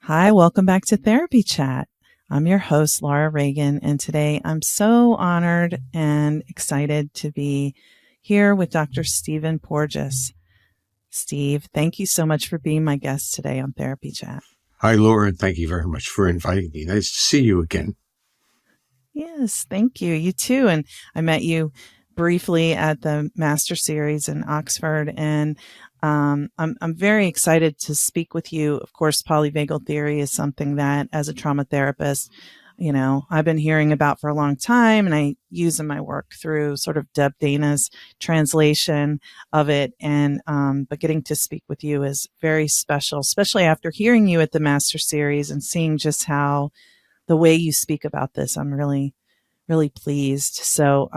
Hi, welcome back to Therapy Chat. I'm your host, Laura Reagan, and today I'm so honored and excited to be here with Dr. Stephen Porges. Steve, thank you so much for being my guest today on Therapy Chat. Hi, Laura, and thank you very much for inviting me. Nice to see you again. Yes, thank you. You too. And I met you briefly at the Master Series in Oxford, and I'm very excited to speak with you. Of course, polyvagal theory is something that, as a trauma therapist, I've been hearing about for a long time, and I use in my work through sort of Deb Dana's translation of it. And but getting to speak with you is very special, especially after hearing you at the Master Series and seeing just how the way you speak about this. I'm really, really pleased. So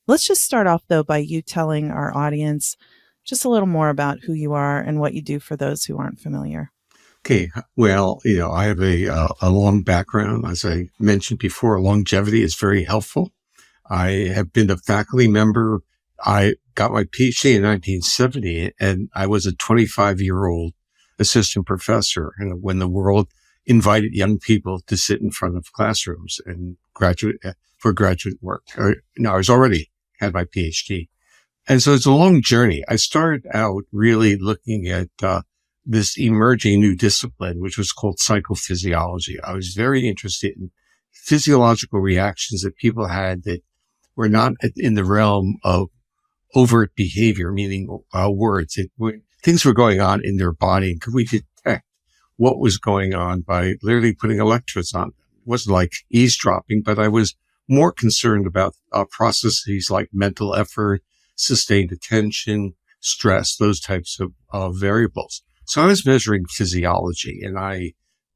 let's just start off, though, by you telling our audience just a little more about who you are and what you do for those who aren't familiar. Okay, well, I have a long background. As I mentioned before, longevity is very helpful. I have been a faculty member. I got my PhD in 1970, and I was a 25-year-old assistant professor. And when the world invited young people to sit in front of classrooms and for graduate work, I was already had my PhD. And so it's a long journey. I started out really looking at this emerging new discipline, which was called psychophysiology. I was very interested in physiological reactions that people had that were not in the realm of overt behavior, meaning words. Things were going on in their body. And could we detect what was going on by literally putting electrodes on them? It wasn't like eavesdropping, but I was more concerned about processes like mental effort, sustained attention, stress, those types of variables. So I was measuring physiology, and I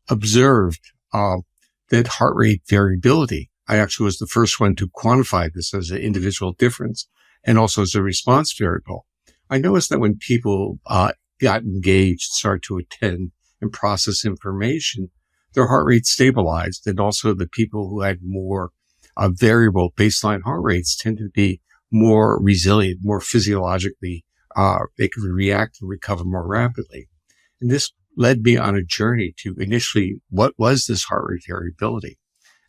observed that heart rate variability. I actually was the first one to quantify this as an individual difference and also as a response variable. I noticed that when people got engaged, started to attend and process information, their heart rate stabilized. And also the people who had more variable baseline heart rates tended to be more resilient, more physiologically, they could react and recover more rapidly. And this led me on a journey to initially, what was this heart rate variability?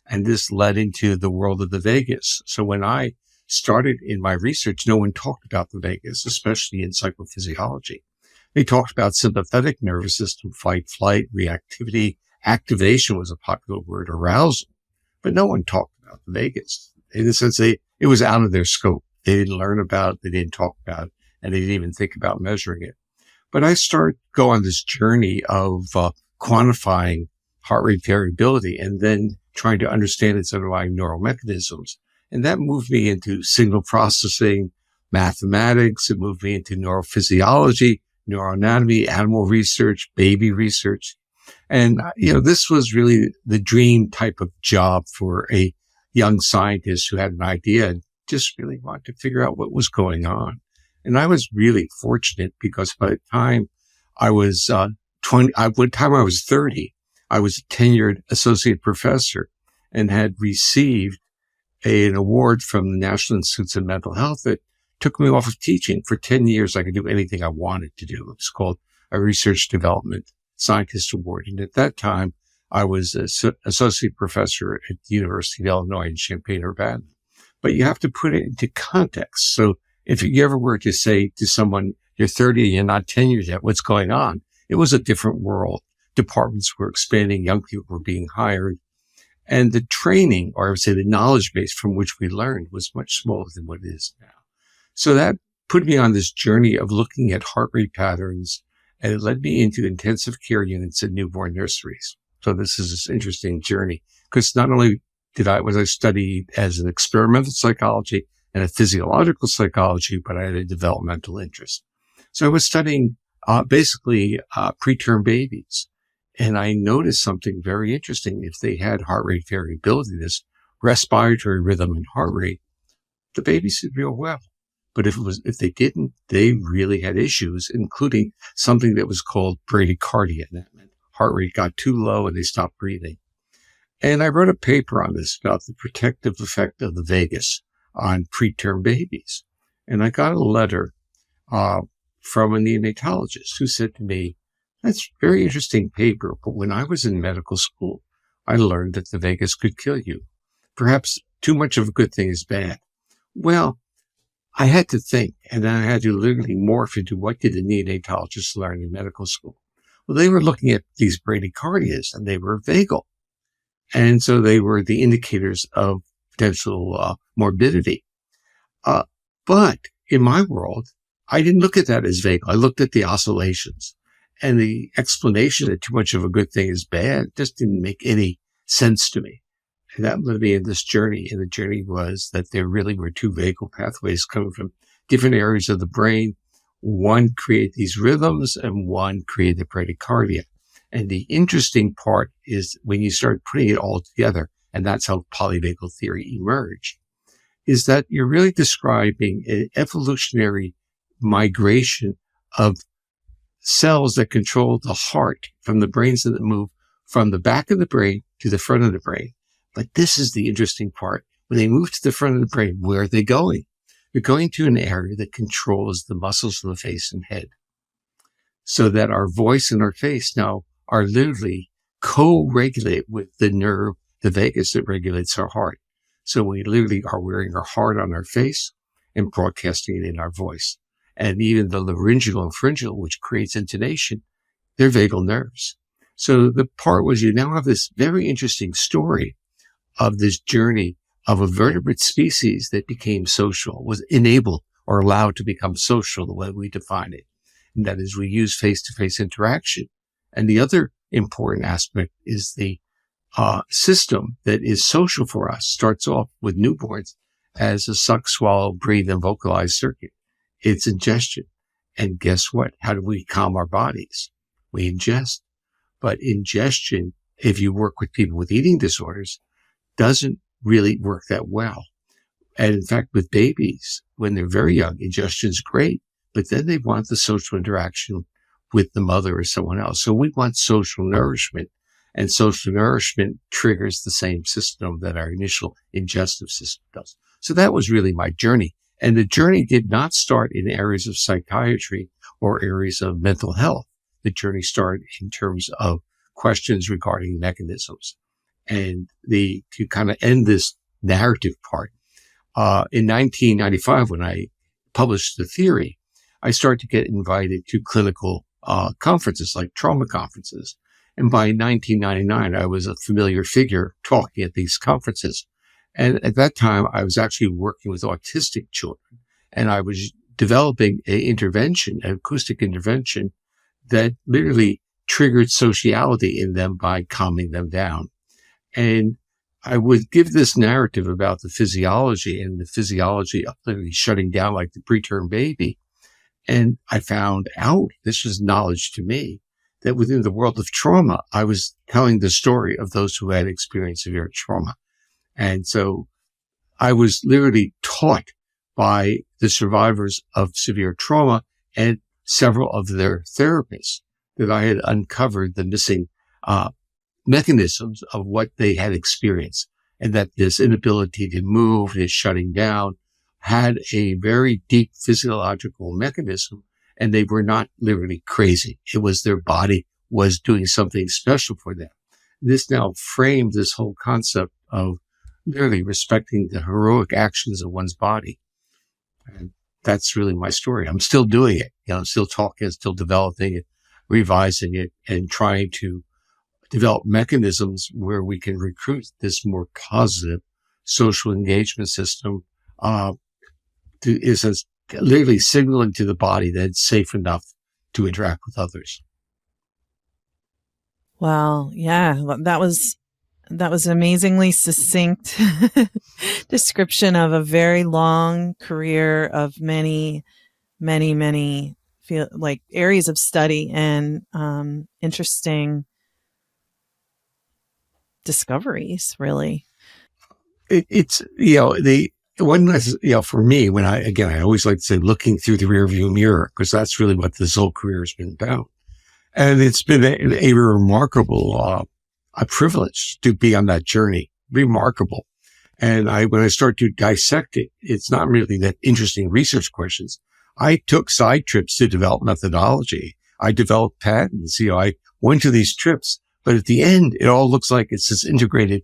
And this led into the world of the vagus. So when I started in my research, no one talked about the vagus, especially in psychophysiology. They talked about sympathetic nervous system, fight, flight, reactivity. Activation was a popular word, arousal, but no one talked about the vagus. In the sense, it was out of their scope. They didn't learn about it, they didn't talk about it, and they didn't even think about measuring it. But I go on this journey of quantifying heart rate variability and then trying to understand its underlying neural mechanisms. And that moved me into signal processing, mathematics. It moved me into neurophysiology, neuroanatomy, animal research, baby research. And, this was really the dream type of job for a young scientist who had an idea and just really wanted to figure out what was going on. And I was really fortunate because by the time I was 30, I was a tenured associate professor and had received an award from the National Institutes of Mental Health that took me off of teaching. For 10 years, I could do anything I wanted to do. It was called a Research Development Scientist Award. And at that time, I was an associate professor at the University of Illinois in Champaign-Urbana. But you have to put it into context. So if you ever were to say to someone, you're 30 and you're not tenured yet, what's going on? It was a different world. Departments were expanding, young people were being hired. And the training, or I would say the knowledge base from which we learned, was much smaller than what it is now. So that put me on this journey of looking at heart rate patterns, and it led me into intensive care units and newborn nurseries. So this is this interesting journey, because not only was I studied as an experimental psychology and a physiological psychology, but I had a developmental interest. So I was studying basically preterm babies. And I noticed something very interesting. If they had heart rate variability, this respiratory rhythm and heart rate, the babies did real well. But if they didn't, they really had issues, including something that was called bradycardia. That meant heart rate got too low and they stopped breathing. And I wrote a paper on this about the protective effect of the vagus on preterm babies. And I got a letter from a neonatologist who said to me, That's a very interesting paper. But when I was in medical school, I learned that the vagus could kill you. Perhaps too much of a good thing is bad. Well, I had to think, and then I had to literally morph into what did the neonatologists learn in medical school. Well, they were looking at these bradycardias, and they were vagal. And so they were the indicators of potential morbidity. But in my world, I didn't look at that as vagal. I looked at the oscillations. And the explanation that too much of a good thing is bad just didn't make any sense to me. And that led me in this journey. And the journey was that there really were two vagal pathways coming from different areas of the brain. One created these rhythms and one created the bradycardia. And the interesting part is when you start putting it all together, and that's how polyvagal theory emerged, is that you're really describing an evolutionary migration of cells that control the heart from the brains that move from the back of the brain to the front of the brain. But this is the interesting part. When they move to the front of the brain, where are they going? They're going to an area that controls the muscles of the face and head. So that our voice and our face now are literally co-regulate with the nerve, the vagus that regulates our heart. So we literally are wearing our heart on our face and broadcasting it in our voice. And even the laryngeal and pharyngeal, which creates intonation, they're vagal nerves. So the part was you now have this very interesting story of this journey of a vertebrate species that became social, was enabled or allowed to become social the way we define it. And that is we use face-to-face interaction. And the other important aspect is the system that is social for us starts off with newborns as a suck, swallow, breathe, and vocalize circuit. It's ingestion. And guess what? How do we calm our bodies? We ingest. But ingestion, if you work with people with eating disorders, doesn't really work that well. And in fact, with babies, when they're very young, ingestion's great, but then they want the social interaction with the mother or someone else. So we want social nourishment, and social nourishment triggers the same system that our initial ingestive system does. So that was really my journey. And the journey did not start in areas of psychiatry or areas of mental health. The journey started in terms of questions regarding mechanisms. And to kind of end this narrative part, in 1995, when I published the theory, I started to get invited to clinical conferences like trauma conferences. And by 1999, I was a familiar figure talking at these conferences. And at that time, I was actually working with autistic children, and I was developing an acoustic intervention that literally triggered sociality in them by calming them down. And I would give this narrative about the physiology and the physiology of literally shutting down like the preterm baby. And I found out, this was knowledge to me, that within the world of trauma, I was telling the story of those who had experienced severe trauma. And so I was literally taught by the survivors of severe trauma and several of their therapists that I had uncovered the missing mechanisms of what they had experienced, and that this inability to move, this shutting down, had a very deep physiological mechanism, and they were not literally crazy. It was their body was doing something special for them. This now framed this whole concept of literally respecting the heroic actions of one's body. And that's really my story. I'm still doing it. I'm still talking, still developing it, revising it, and trying to develop mechanisms where we can recruit this more positive social engagement system, is literally signaling to the body that it's safe enough to interact with others. Well, yeah, that was amazingly succinct description of a very long career of many areas of study and interesting discoveries, really. It's, for me, when I always like to say looking through the rearview mirror, because that's really what this whole career has been about. And it's been a remarkable, a privilege to be on that journey. Remarkable. And when I start to dissect it, it's not really that interesting research questions. I took side trips to develop methodology. I developed patents. I went to these trips, but at the end, it all looks like it's this integrated,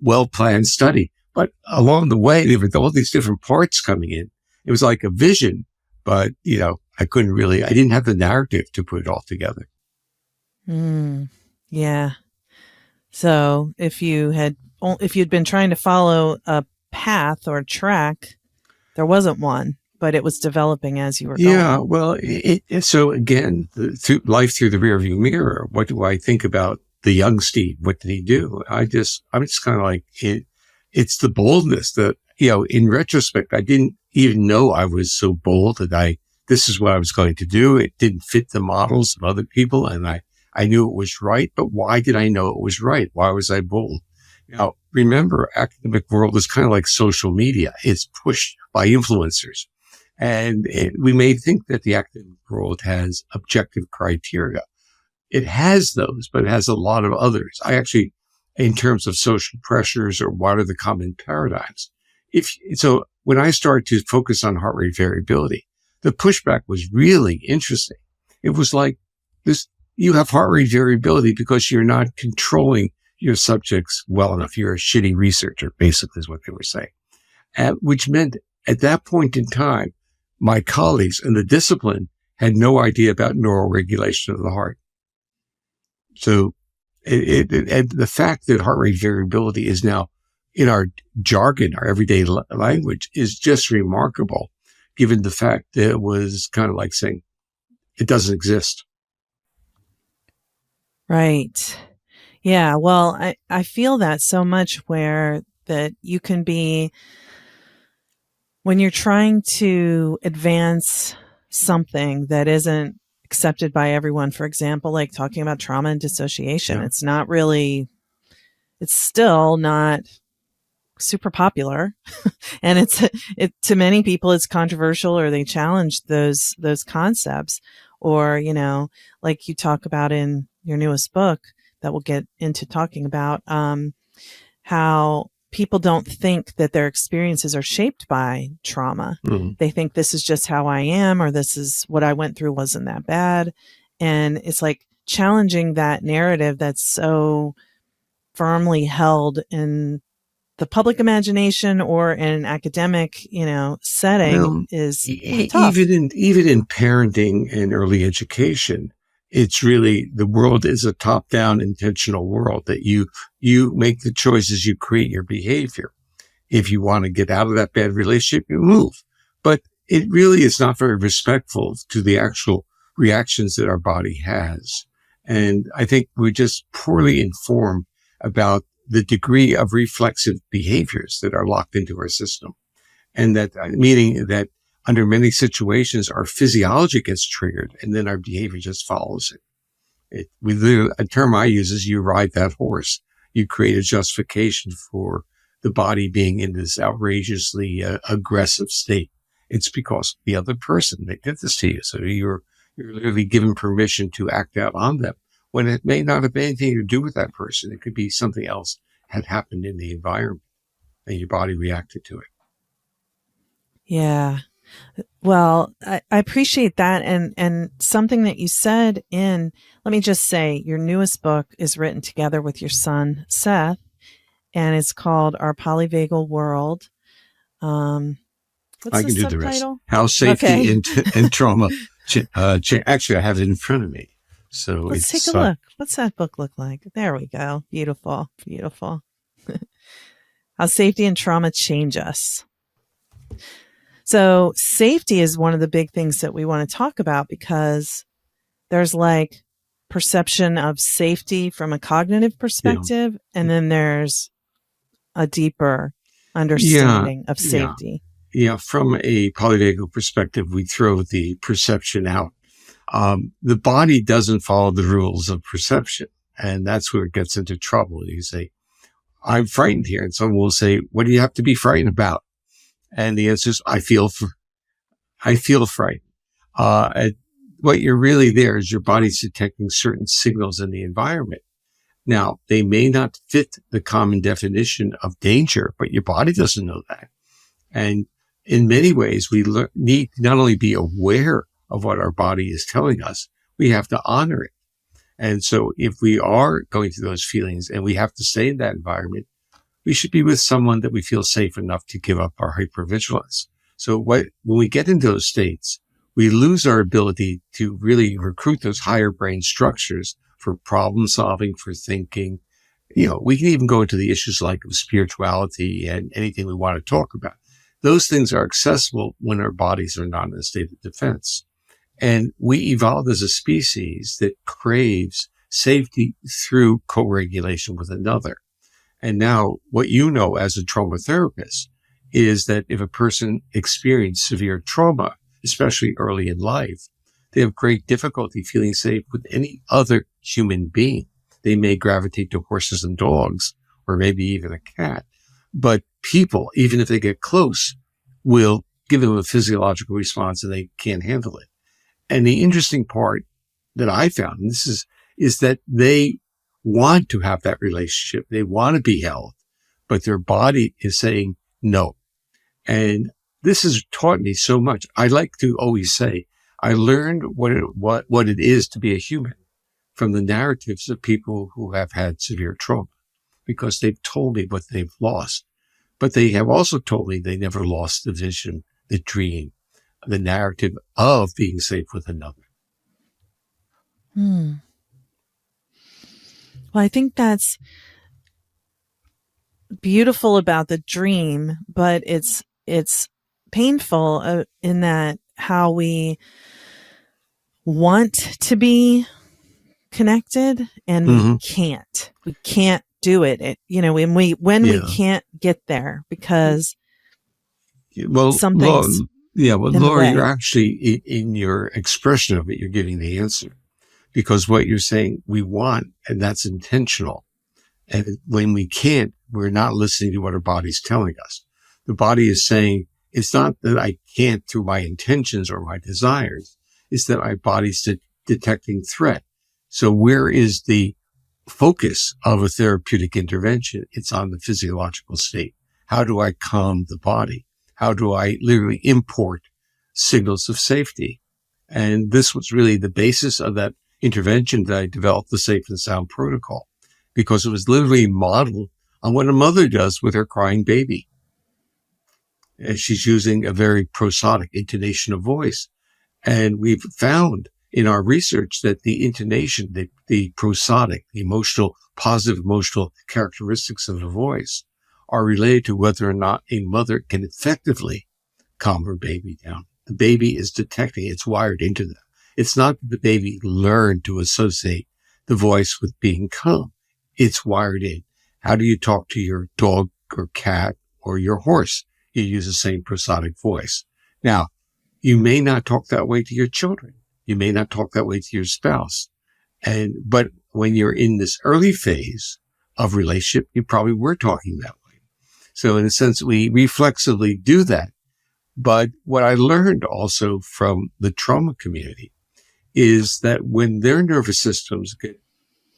well-planned study. But along the way, there were all these different parts coming in. It was like a vision, but, I didn't have the narrative to put it all together. Yeah. So if you'd been trying to follow a path or track, there wasn't one, but it was developing as you were going. Yeah. Well, so again, life through the rearview mirror. What do I think about the young Steve? What did he do? I'm just kind of like it's the boldness that, in retrospect, I didn't even know I was so bold that this is what I was going to do. It didn't fit the models of other people. And I knew it was right, but why did I know it was right? Why was I bold? Now, remember, academic world is kind of like social media. It's pushed by influencers. And we may think that the academic world has objective criteria. It has those, but it has a lot of others. I actually, in terms of social pressures or what are the common paradigms. So when I started to focus on heart rate variability, the pushback was really interesting. It was like this, you have heart rate variability because you're not controlling your subjects well enough. You're a shitty researcher, basically is what they were saying. Which meant at that point in time, my colleagues in the discipline had no idea about neural regulation of the heart. So and the fact that heart rate variability is now in our jargon, our everyday language, is just remarkable, given the fact that it was kind of like saying it doesn't exist. Right. Yeah. Well, I feel that so much where that you can be, when you're trying to advance something that isn't accepted by everyone, for example, like talking about trauma and dissociation, it's still not super popular. And to many people, it's controversial, or they challenge those concepts, or, like you talk about in your newest book that we'll get into talking about, how people don't think that their experiences are shaped by trauma. Mm-hmm. They think this is just how I am, or this is what I went through wasn't that bad. And it's like challenging that narrative that's so firmly held in the public imagination or in an academic, setting is tough. Even in parenting and early education, it's really, the world is a top-down intentional world that you make the choices, you create your behavior. If you want to get out of that bad relationship, you move. But it really is not very respectful to the actual reactions that our body has. And I think we're just poorly informed about the degree of reflexive behaviors that are locked into our system. And that, meaning that under many situations, our physiology gets triggered and then our behavior just follows it. A term I use is you ride that horse. You create a justification for the body being in this outrageously aggressive state. It's because the other person, they did this to you. So you're literally given permission to act out on them when it may not have anything to do with that person. It could be something else had happened in the environment and your body reacted to it. Yeah. Well, I appreciate that. And something that you said let me just say, your newest book is written together with your son, Seth, and it's called Our Polyvagal World. What's I can do the rest. How safety and trauma. Actually, I have it in front of me. So let's take a look. What's that book look like? There we go. Beautiful. Beautiful. How safety and trauma change us. So safety is one of the big things that we want to talk about, because there's like perception of safety from a cognitive perspective, and then there's a deeper understanding of safety. Yeah, from a polyvagal perspective, we throw the perception out. The body doesn't follow the rules of perception, and that's where it gets into trouble. You say, I'm frightened here. And someone will say, what do you have to be frightened about? And the answer is, I feel frightened. What you're really there is your body's detecting certain signals in the environment. Now, they may not fit the common definition of danger, but your body doesn't know that. And in many ways, we need to not only be aware of what our body is telling us, We have to honor it. And so if we are going through those feelings and we have to stay in that environment, we should be with someone that we feel safe enough to give up our hypervigilance. So when we get into those states, we lose our ability to really recruit those higher brain structures for problem solving, for thinking. We can even go into the issues like spirituality and anything we want to talk about. Those things are accessible when our bodies are not in a state of defense. And we evolved as a species that craves safety through co-regulation with another. And now what as a trauma therapist is that if a person experienced severe trauma, especially early in life, they have great difficulty feeling safe with any other human being. They may gravitate to horses and dogs, or maybe even a cat. But people, even if they get close, will give them a physiological response and they can't handle it. And the interesting part that I found, and this is that they want to have that relationship. They want to be held, but their body is saying no. And this has taught me so much. I like to always say, I learned what it is to be a human from the narratives of people who have had severe trauma, because they've told me what they've lost. But they have also told me they never lost the vision, the dream, the narrative of being safe with another. Well, I think that's beautiful about the dream, but it's painful in that how we want to be connected and we can't do it. When we can't get there because something's Laura, you're actually in your expression of it, you're giving the answer, because what you're saying we want, and that's intentional. And when we can't, we're not listening to what our body's telling us. The body is saying, it's not that I can't through my intentions or my desires. It's that my body's detecting threat. So where is the focus of a therapeutic intervention? It's on the physiological state. How do I calm the body? How do I literally import signals of safety? And this was really the basis of that intervention that I developed, the Safe and Sound Protocol, because it was literally modeled on what a mother does with her crying baby. And she's using a very prosodic intonation of voice. And we've found in our research that the intonation, the prosodic, the positive emotional characteristics of the voice are related to whether or not a mother can effectively calm her baby down. The baby is detecting, it's wired into that. It's not that the baby learned to associate the voice with being calm. It's wired in. How do you talk to your dog or cat or your horse? You use the same prosodic voice. Now, you may not talk that way to your children. You may not talk that way to your spouse. But when you're in this early phase of relationship, you probably were talking that way. So in a sense, we reflexively do that. But what I learned also from the trauma community is that when their nervous systems get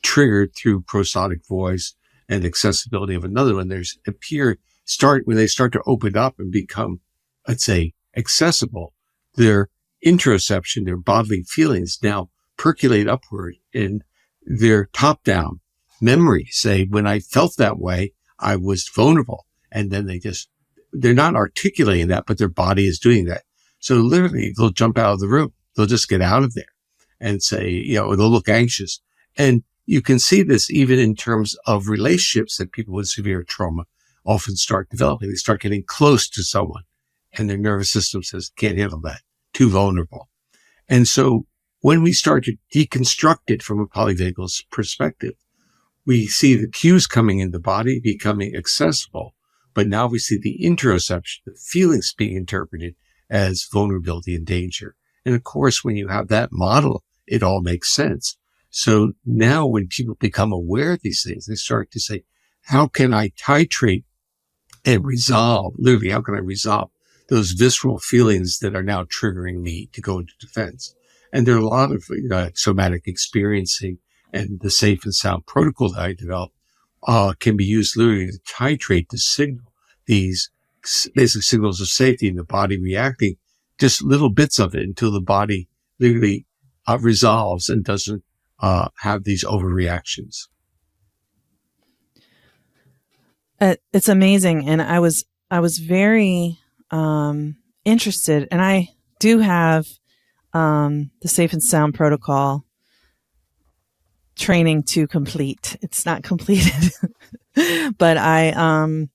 triggered through prosodic voice and accessibility of another one, when they start to open up and become, let's say, accessible, their interoception, their bodily feelings now percolate upward, and their top-down memories say, when I felt that way, I was vulnerable. And then they're not articulating that, but their body is doing that. So literally they'll jump out of the room. They'll just get out of there and say, they'll look anxious. And you can see this even in terms of relationships that people with severe trauma often start developing. They start getting close to someone and their nervous system says, can't handle that, too vulnerable. And so when we start to deconstruct it from a polyvagal perspective, we see the cues coming in the body becoming accessible. But now we see the interoception, the feelings being interpreted as vulnerability and danger. And of course, when you have that model, it all makes sense. So now when people become aware of these things, they start to say, how can I titrate and resolve, literally, how can I resolve those visceral feelings that are now triggering me to go into defense? And there are a lot of somatic experiencing, and the Safe and Sound Protocol that I developed can be used literally to titrate, to signal these basic signals of safety in the body reacting, just little bits of it until the body literally resolves and doesn't have these overreactions. It's amazing, and I was very interested, and I do have the Safe and Sound protocol training to complete. It's not completed, but I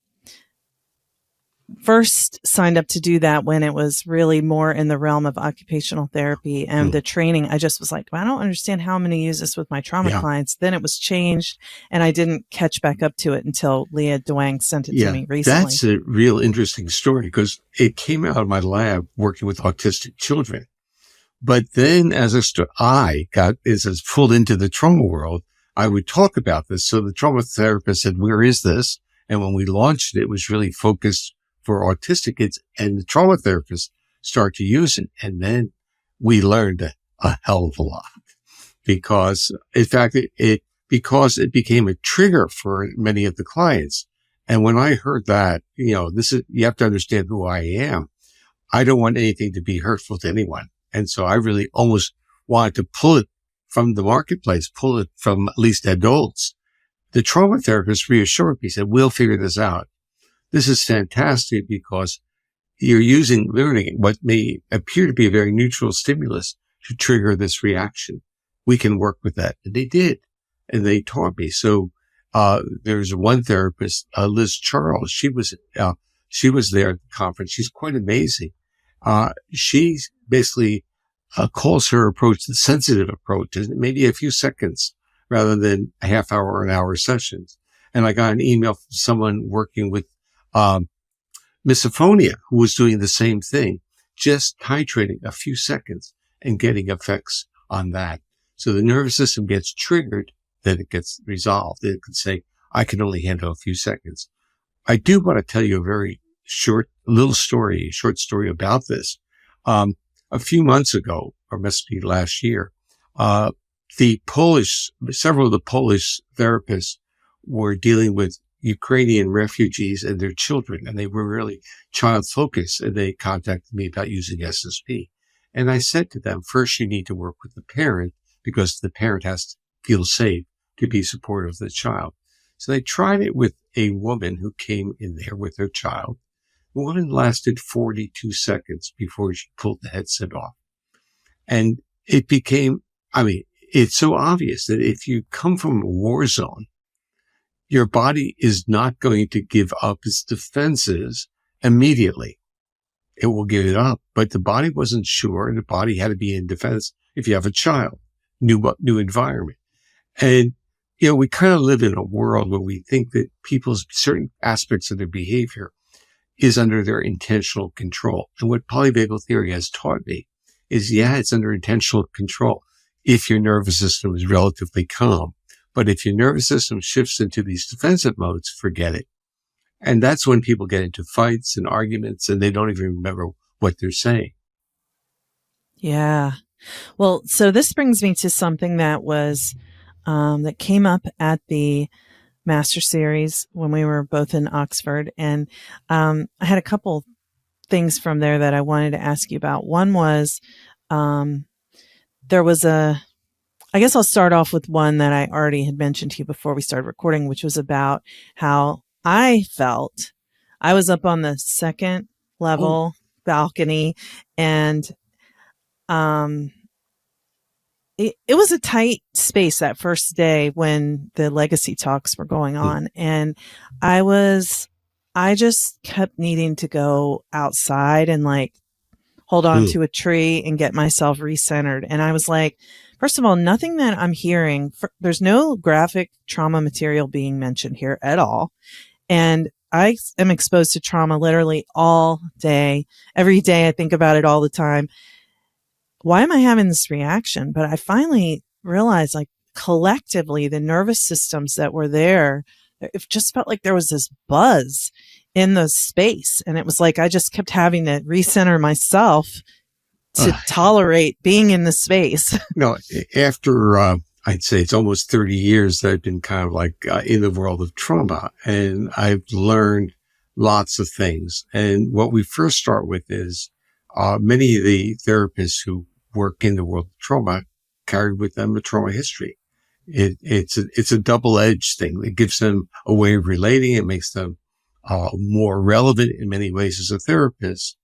first signed up to do that when it was really more in the realm of occupational therapy and the training. I just was like, well, I don't understand how I'm going to use this with my trauma clients. Then it was changed, and I didn't catch back up to it until Leah Dwang sent it to me recently. That's a real interesting story because it came out of my lab working with autistic children. But then as I got as pulled into the trauma world, I would talk about this. So the trauma therapist said, where is this? And when we launched it, it was really focused for autistic kids, and the trauma therapists start to use it. And then we learned a hell of a lot because in fact, because it became a trigger for many of the clients. And when I heard that, you have to understand who I am. I don't want anything to be hurtful to anyone. And so I really almost wanted to pull it from the marketplace, pull it from at least adults. The trauma therapist reassured me, said, we'll figure this out. This is fantastic because you're using learning, what may appear to be a very neutral stimulus, to trigger this reaction. We can work with that. And they did. And they taught me. So there's one therapist, Liz Charles. She was there at the conference. She's quite amazing. She basically calls her approach the sensitive approach, maybe a few seconds rather than a half hour or an hour sessions. And I got an email from someone working with misophonia who was doing the same thing, just titrating a few seconds and getting effects on that. So the nervous system gets triggered, then it gets resolved. It can say, I can only handle a few seconds. I do want to tell you a very short story about this. A few months ago, or must be last year, several of the Polish therapists were dealing with Ukrainian refugees and their children, and they were really child focused, and they contacted me about using SSP. And I said to them, first, you need to work with the parent because the parent has to feel safe to be supportive of the child. So they tried it with a woman who came in there with her child. The woman lasted 42 seconds before she pulled the headset off. And it became, it's so obvious that if you come from a war zone, your body is not going to give up its defenses immediately. It will give it up, but the body wasn't sure, and the body had to be in defense if you have a child, new environment. And, we kind of live in a world where we think that people's certain aspects of their behavior is under their intentional control. And what polyvagal theory has taught me is, it's under intentional control if your nervous system is relatively calm. But if your nervous system shifts into these defensive modes, forget it. And that's when people get into fights and arguments and they don't even remember what they're saying. Yeah. Well, so this brings me to something that was, that came up at the Master Series when we were both in Oxford. And I had a couple things from there that I wanted to ask you about. One was there was I guess I'll start off with one that I already had mentioned to you before we started recording, which was about how I felt. I was up on the second level balcony, and it was a tight space that first day when the legacy talks were going on. And I just kept needing to go outside and hold on to a tree and get myself recentered. And I was like, first of all, nothing that I'm hearing, there's no graphic trauma material being mentioned here at all. And I am exposed to trauma literally all day. Every day I think about it all the time. Why am I having this reaction? But I finally realized, collectively, the nervous systems that were there, it just felt like there was this buzz in the space. And it was like I just kept having to recenter myself to tolerate being in the space. After, I'd say it's almost 30 years that I've been kind of in the world of trauma, and I've learned lots of things. And what we first start with is many of the therapists who work in the world of trauma carried with them a trauma history. It's a double-edged thing. It gives them a way of relating. It makes them more relevant in many ways as a therapist.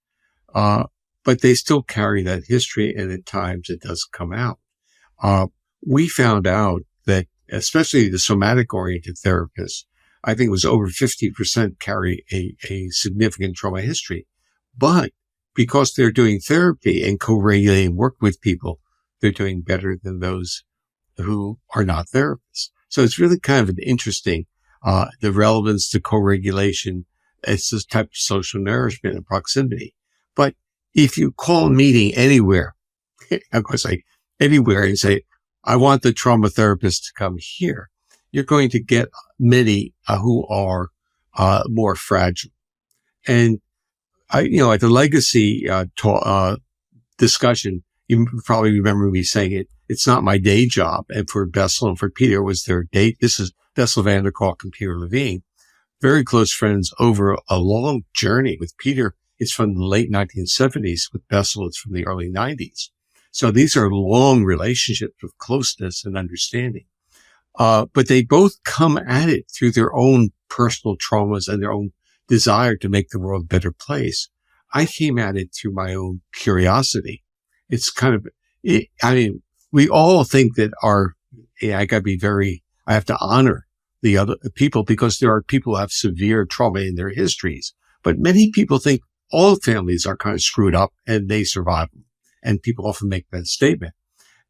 But they still carry that history, and at times it does come out. We found out that especially the somatic-oriented therapists, I think it was over 50% carry a significant trauma history. But because they're doing therapy and co-regulating work with people, they're doing better than those who are not therapists. So it's really kind of an interesting, the relevance to co-regulation. It's this type of social nourishment and proximity. But if you call a meeting anywhere, of course, like anywhere, and say, I want the trauma therapist to come here, you're going to get many who are more fragile. And at the legacy discussion, you probably remember me saying it. It's not my day job. And for Bessel and for Peter, it was their day. This is Bessel van der Kolk and Peter Levine, very close friends over a long journey. With Peter, it's from the late 1970s. With Bessel, it's from the early 90s. So these are long relationships of closeness and understanding. But they both come at it through their own personal traumas and their own desire to make the world a better place. I came at it through my own curiosity. It's kind of, we all think that I have to honor the other people because there are people who have severe trauma in their histories. But many people think all families are kind of screwed up and they survive them. And people often make that statement.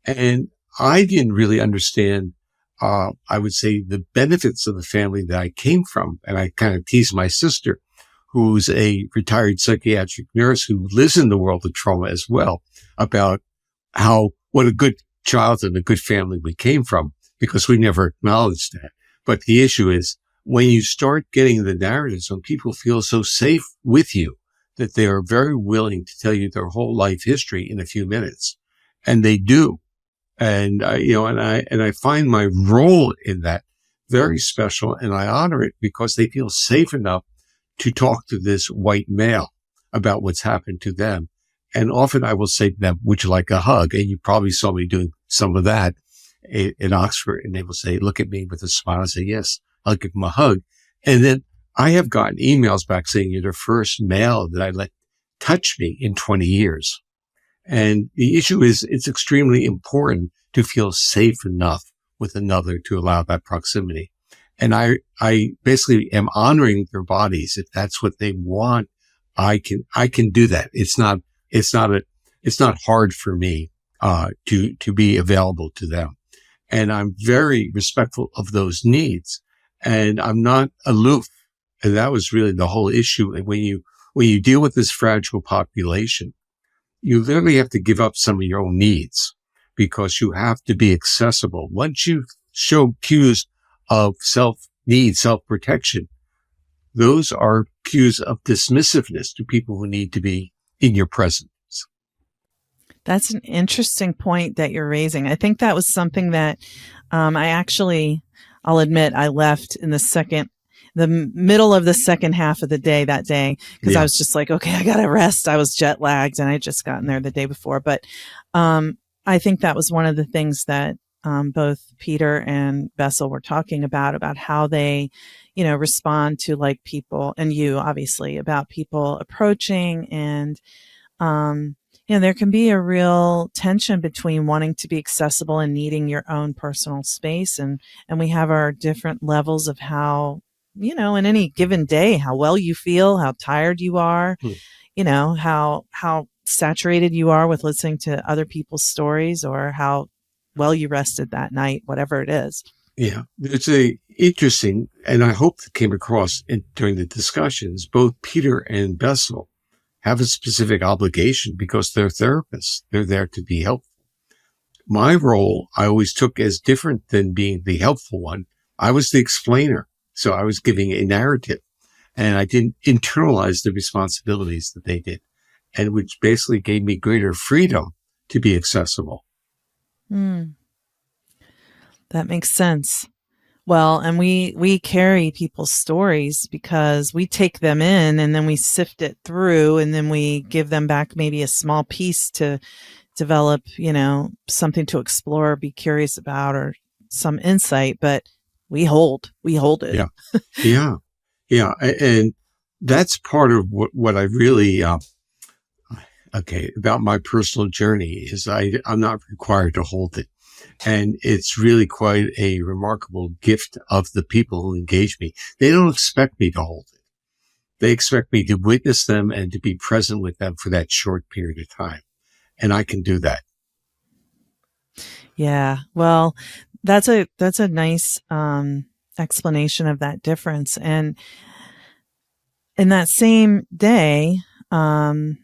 And I didn't really understand, I would say, the benefits of the family that I came from. And I kind of tease my sister, who's a retired psychiatric nurse who lives in the world of trauma as well, about what a good childhood and a good family we came from, because we never acknowledged that. But the issue is when you start getting the narratives, when people feel so safe with you that they are very willing to tell you their whole life history in a few minutes, and they do. And I find my role in that very special, and I honor it because they feel safe enough to talk to this white male about what's happened to them. And often I will say to them, would you like a hug? And you probably saw me doing some of that in Oxford. And they will say, look at me with a smile and say, yes, I'll give them a hug. And then I have gotten emails back saying you're the first male that I let touch me in 20 years. And the issue is it's extremely important to feel safe enough with another to allow that proximity. And I basically am honoring their bodies. If that's what they want, I can do that. It's not hard for me, to be available to them. And I'm very respectful of those needs, and I'm not aloof. And that was really the whole issue. And when you deal with this fragile population, you literally have to give up some of your own needs because you have to be accessible. Once you show cues of self-protection, those are cues of dismissiveness to people who need to be in your presence. That's an interesting point that you're raising. I think that was something that I'll admit, I left in the middle of the second half of the day that day, because I was just like, okay, I got to rest. I was jet lagged and I had just gotten there the day before. But I think that was one of the things that both Peter and Bessel were talking about how they, respond to like people, and you obviously, about people approaching, and there can be a real tension between wanting to be accessible and needing your own personal space. And we have our different levels of how, in any given day, how well you feel, how tired you are, how saturated you are with listening to other people's stories, or how well you rested that night, whatever it is. Yeah, it's interesting, and I hope that came across during the discussions. Both Peter and Bessel have a specific obligation because they're therapists. They're there to be helpful. My role, I always took as different than being the helpful one. I was the explainer. So I was giving a narrative, and I didn't internalize the responsibilities that they did, and which basically gave me greater freedom to be accessible. That makes sense. Well, and we carry people's stories because we take them in and then we sift it through, and then we give them back maybe a small piece to develop, something to explore, be curious about, or some insight, but we hold it. Yeah. Yeah. Yeah. And that's part of what I really, about my personal journey is I'm not required to hold it. And it's really quite a remarkable gift of the people who engage me. They don't expect me to hold it. They expect me to witness them and to be present with them for that short period of time. And I can do that. Yeah. Well, that's a nice explanation of that difference. And in that same day, one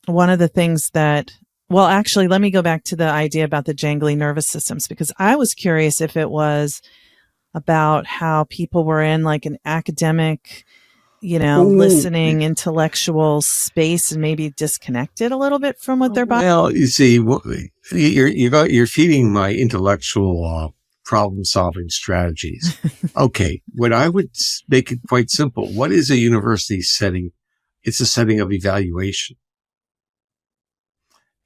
of the things that, well, actually, let me go back to the idea about the jangly nervous systems, because I was curious if it was about how people were in like an academic, listening intellectual space and maybe disconnected a little bit from what their body. Well, you see, you're feeding my intellectual problem solving strategies. Okay. What I would make it quite simple. What is a university setting? It's a setting of evaluation.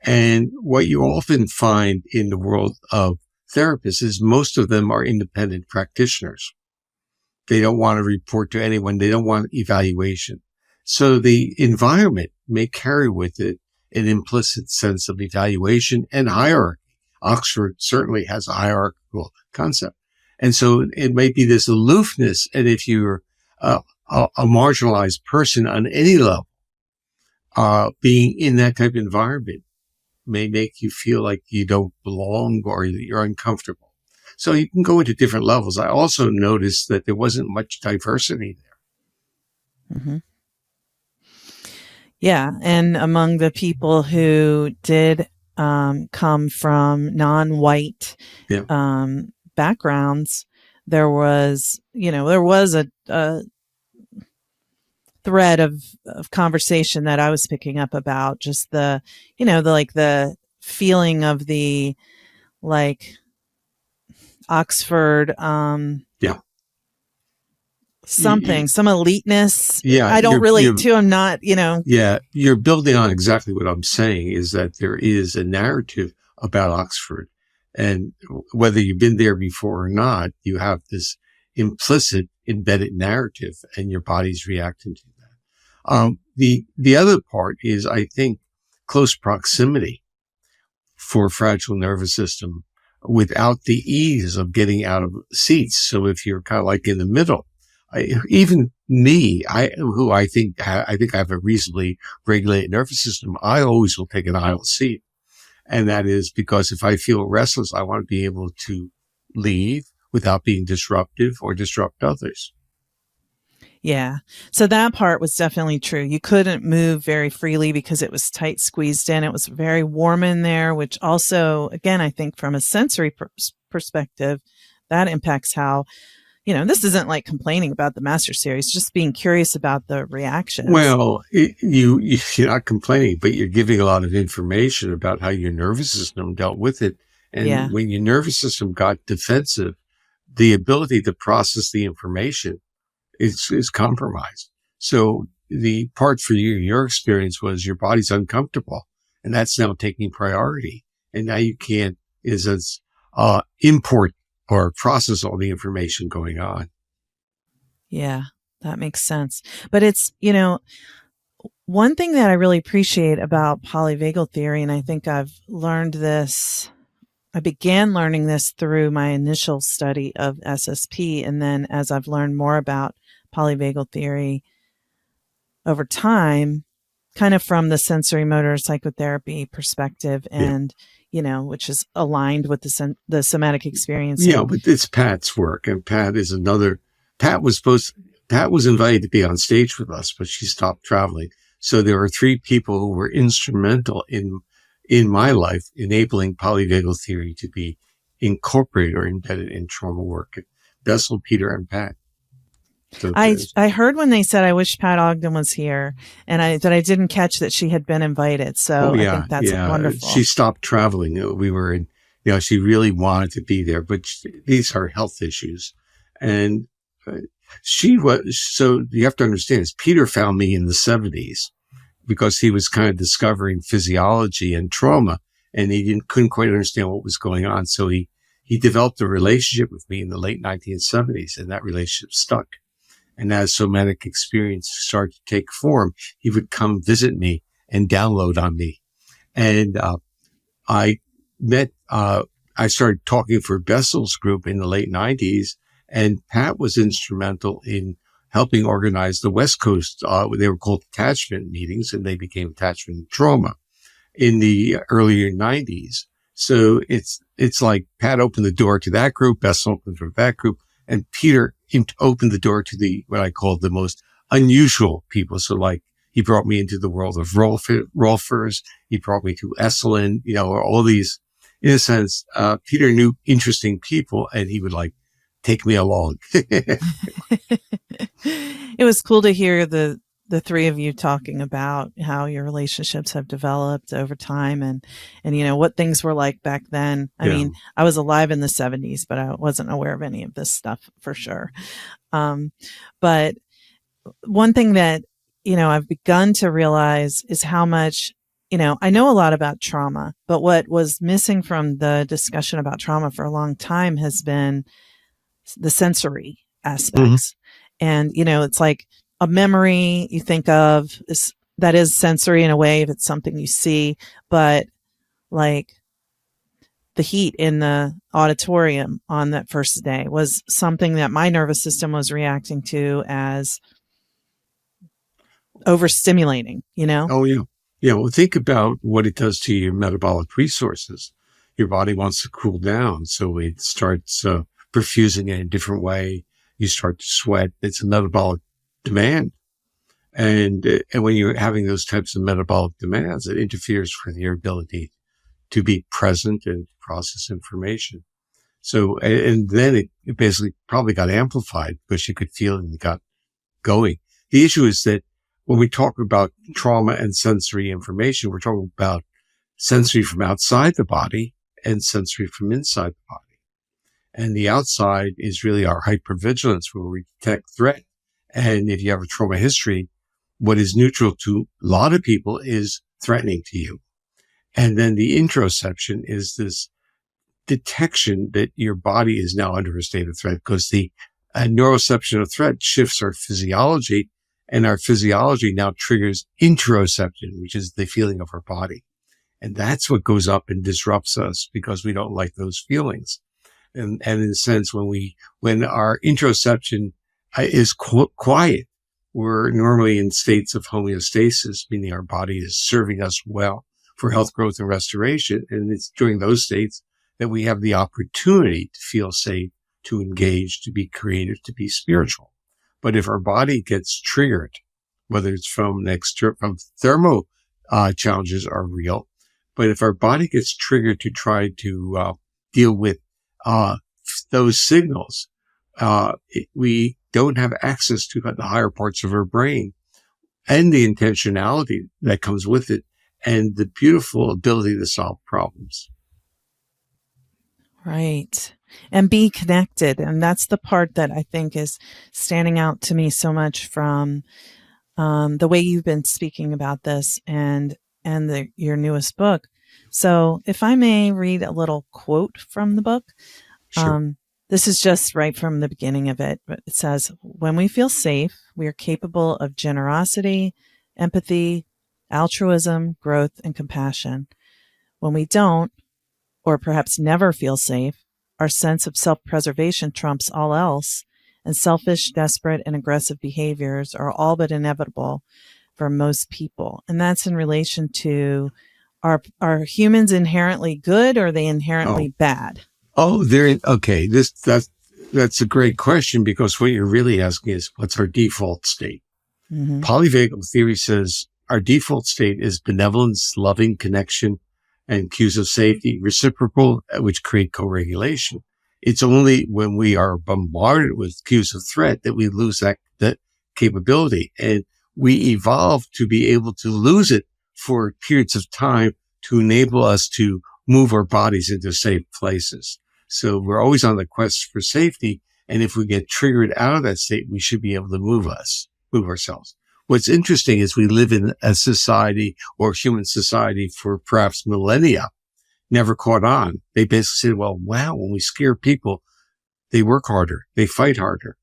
And what you often find in the world of therapists is most of them are independent practitioners. They don't want to report to anyone. They don't want evaluation. So the environment may carry with it an implicit sense of evaluation and hierarchy. Oxford certainly has a hierarchical concept. And so it may be this aloofness. And if you're a marginalized person on any level, being in that type of environment may make you feel like you don't belong or you're uncomfortable. So you can go into different levels. I also noticed that there wasn't much diversity there. Mm-hmm. Yeah. And among the people who did come from non-white backgrounds, there was a thread of conversation that I was picking up about just the feeling of the Oxford, some eliteness. Yeah. I don't relate to, I'm not, Yeah. You're building on exactly what I'm saying is that there is a narrative about Oxford, and whether you've been there before or not, you have this implicit embedded narrative and your body's reacting to that. The other part is, I think, close proximity for fragile nervous system without the ease of getting out of seats. So if you're kind of like in the middle, even me, I think I have a reasonably regulated nervous system. I always will take an aisle seat. And that is because if I feel restless, I want to be able to leave without being disruptive or disrupt others. Yeah. So that part was definitely true. You couldn't move very freely because it was tight squeezed in. It was very warm in there, which also, again, I think from a sensory perspective, that impacts how, this isn't like complaining about the Master Series, just being curious about the reactions. Well, you're not complaining, but you're giving a lot of information about how your nervous system dealt with it. And when your nervous system got defensive, the ability to process the information is compromised. So the part for you, your experience was your body's uncomfortable, and that's now taking priority. And now you can't import or process all the information going on. Yeah, that makes sense. But it's, one thing that I really appreciate about polyvagal theory, and I think I began learning this through my initial study of SSP. And then as I've learned more about polyvagal theory over time, kind of from the sensory motor psychotherapy perspective and, which is aligned with the somatic experience. Yeah, but it's Pat's work. And Pat was invited to be on stage with us, but she stopped traveling. So there were 3 people who were instrumental in my life, enabling polyvagal theory to be incorporated or embedded in trauma work. Bessel, Peter, and Pat. So I heard when they said, I wish Pat Ogden was here, and I didn't catch that she had been invited. So I think that's wonderful. She stopped traveling. We were in, she really wanted to be there, but these are health issues. And so you have to understand is Peter found me in the 70s. because he was kind of discovering physiology and trauma, and he couldn't quite understand what was going on. So he developed a relationship with me in the late 1970s, and that relationship stuck. And as somatic experience started to take form, he would come visit me and download on me. And I started talking for Bessel's group in the late 90s, and Pat was instrumental in helping organize the West Coast. They were called attachment meetings, and they became attachment and trauma in the earlier 90s. So it's like Pat opened the door to that group, Bessel opened the door to that group, and Peter opened the door to what I call the most unusual people. So like, he brought me into the world of Rolfers. He brought me to Esalen, all these, in a sense, Peter knew interesting people, and he would like take me along. It was cool to hear the three of you talking about how your relationships have developed over time and what things were like back then. I mean, I was alive in the 70s, but I wasn't aware of any of this stuff for sure. But one thing that, I've begun to realize is how much, I know a lot about trauma, but what was missing from the discussion about trauma for a long time has been the sensory aspects. And, it's like a memory you think of that is sensory in a way if it's something you see, but like the heat in the auditorium on that first day was something that my nervous system was reacting to as overstimulating, Oh, yeah. Yeah. Well, think about what it does to your metabolic resources. Your body wants to cool down. So it starts perfusing in a different way. You start to sweat. It's a metabolic demand. And when you're having those types of metabolic demands, it interferes with your ability to be present and process information. So, and then it basically probably got amplified because you could feel it and it got going. The issue is that when we talk about trauma and sensory information, we're talking about sensory from outside the body and sensory from inside the body. And the outside is really our hypervigilance where we detect threat. And if you have a trauma history, what is neutral to a lot of people is threatening to you. And then the interoception is this detection that your body is now under a state of threat because the neuroception of threat shifts our physiology, and our physiology now triggers interoception, which is the feeling of our body. And that's what goes up and disrupts us because we don't like those feelings. And in a sense, when our interoception is quiet, we're normally in states of homeostasis, meaning our body is serving us well for health, growth, and restoration. And it's during those states that we have the opportunity to feel safe, to engage, to be creative, to be spiritual. But if our body gets triggered, whether it's from thermo challenges are real, but if our body gets triggered to try to deal with those signals, we don't have access to the higher parts of our brain and the intentionality that comes with it and the beautiful ability to solve problems. Right. And be connected. And that's the part that I think is standing out to me so much from the way you've been speaking about this and your newest book. So if I may read a little quote from the book. Sure. This is just right from the beginning of it. But it says, when we feel safe, we are capable of generosity, empathy, altruism, growth, and compassion. When we don't, or perhaps never feel safe, our sense of self-preservation trumps all else, and selfish, desperate, and aggressive behaviors are all but inevitable for most people. And that's in relation to, are humans inherently good or are they inherently bad? Oh, okay. That's a great question because what you're really asking is what's our default state? Mm-hmm. Polyvagal theory says our default state is benevolence, loving connection, and cues of safety, reciprocal, which create co-regulation. It's only when we are bombarded with cues of threat that we lose that capability. And we evolve to be able to lose it for periods of time to enable us to move our bodies into safe places. So we're always on the quest for safety. And if we get triggered out of that state, we should be able to move ourselves. what's interesting is we live in a society or human society for perhaps millennia, never caught on. They basically said, well, wow, when we scare people, they work harder, they fight harder,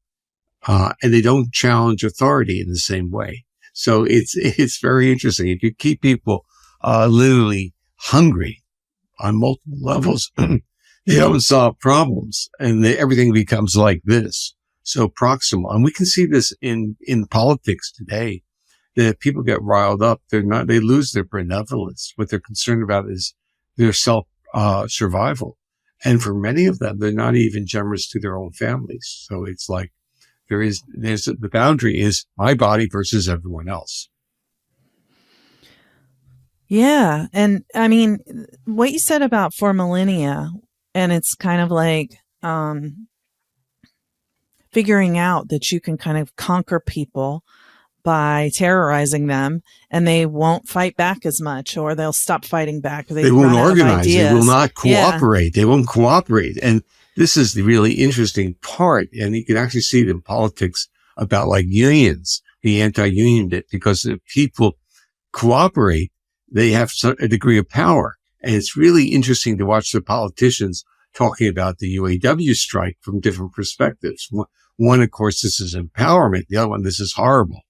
and they don't challenge authority in the same way. So it's very interesting. If you keep people literally hungry on multiple levels, they don't solve problems, and everything becomes like this, so proximal. And we can see this in politics today, that if people get riled up, they lose their benevolence. What they're concerned about is their survival. And for many of them, they're not even generous to their own families. So it's like there's the boundary is my body versus everyone else. Yeah. And I mean, what you said about for millennia, and it's kind of like figuring out that you can kind of conquer people by terrorizing them, and they won't fight back as much, or they'll stop fighting back. They won't organize. They will not cooperate. Yeah. They won't cooperate. And this is the really interesting part. And you can actually see it in politics about like unions, the anti-union bit, because if people cooperate, they have a degree of power. And it's really interesting to watch the politicians talking about the UAW strike from different perspectives. One, of course, this is empowerment. The other one, this is horrible,